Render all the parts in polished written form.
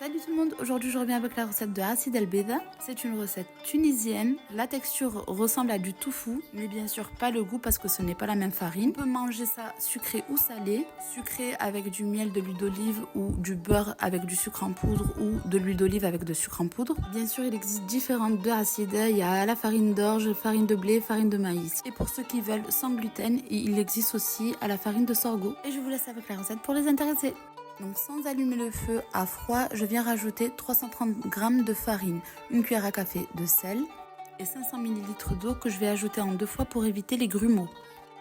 Salut tout le monde, aujourd'hui je reviens avec la recette de Acid El Beda. C'est une recette tunisienne, la texture ressemble à du tofu, mais bien sûr pas le goût parce que ce n'est pas la même farine. On peut manger ça sucré ou salé, sucré avec du miel, de l'huile d'olive ou du beurre avec du sucre en poudre ou de l'huile d'olive avec de sucre en poudre. Bien sûr il existe différentes de Acid, il y a la farine d'orge, farine de blé, farine de maïs. Et pour ceux qui veulent sans gluten, il existe aussi à la farine de sorgho. Et je vous laisse avec la recette pour les intéresser. Donc sans allumer le feu à froid, je viens rajouter 330 g de farine, une cuillère à café de sel et 500 ml d'eau que je vais ajouter en 2 fois pour éviter les grumeaux.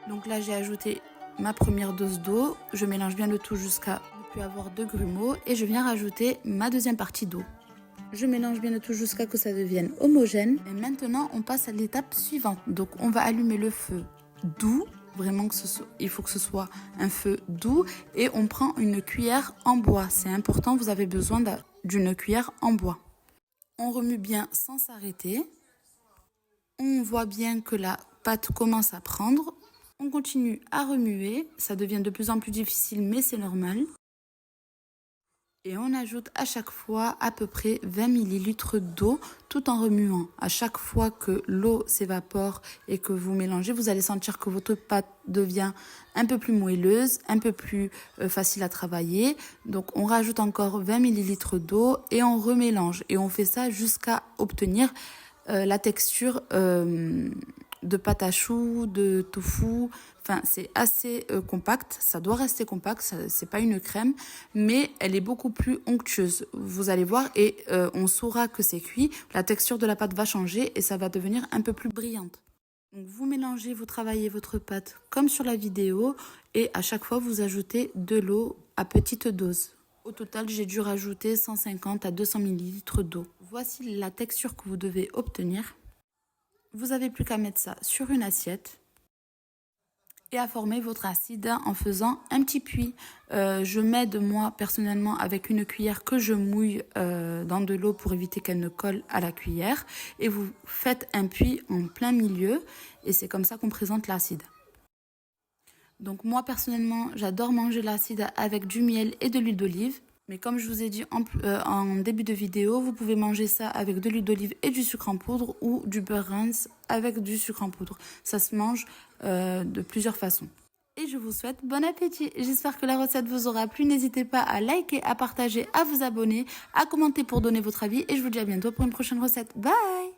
Donc là j'ai ajouté ma première dose d'eau, je mélange bien le tout jusqu'à ne plus avoir de grumeaux et je viens rajouter ma deuxième partie d'eau. Je mélange bien le tout jusqu'à ce que ça devienne homogène et maintenant on passe à l'étape suivante. Donc on va allumer le feu doux. Vraiment il faut que ce soit un feu doux et on prend une cuillère en bois. C'est important, vous avez besoin d'une cuillère en bois. On remue bien sans s'arrêter. On voit bien que la pâte commence à prendre. On continue à remuer. Ça devient de plus en plus difficile, mais c'est normal. Et on ajoute à chaque fois à peu près 20 ml d'eau tout en remuant. À chaque fois que l'eau s'évapore et que vous mélangez, vous allez sentir que votre pâte devient un peu plus moelleuse, un peu plus facile à travailler. Donc on rajoute encore 20 ml d'eau et on remélange. Et on fait ça jusqu'à obtenir la texture de pâte à choux, de tofu. Enfin, c'est assez compact, ça doit rester compact, c'est pas une crème, mais elle est beaucoup plus onctueuse. Vous allez voir et on saura que c'est cuit, la texture de la pâte va changer et ça va devenir un peu plus brillante. Donc vous mélangez, vous travaillez votre pâte comme sur la vidéo et à chaque fois vous ajoutez de l'eau à petite dose. Au total, j'ai dû rajouter 150 à 200 ml d'eau. Voici la texture que vous devez obtenir. Vous n'avez plus qu'à mettre ça sur une assiette et à former votre acide en faisant un petit puits. Je m'aide moi personnellement avec une cuillère que je mouille dans de l'eau pour éviter qu'elle ne colle à la cuillère. Et vous faites un puits en plein milieu et c'est comme ça qu'on présente l'acide. Donc moi personnellement j'adore manger l'acide avec du miel et de l'huile d'olive. Mais comme je vous ai dit en début de vidéo, vous pouvez manger ça avec de l'huile d'olive et du sucre en poudre ou du beurre rince avec du sucre en poudre. Ça se mange de plusieurs façons. Et je vous souhaite bon appétit. J'espère que la recette vous aura plu. N'hésitez pas à liker, à partager, à vous abonner, à commenter pour donner votre avis. Et je vous dis à bientôt pour une prochaine recette. Bye!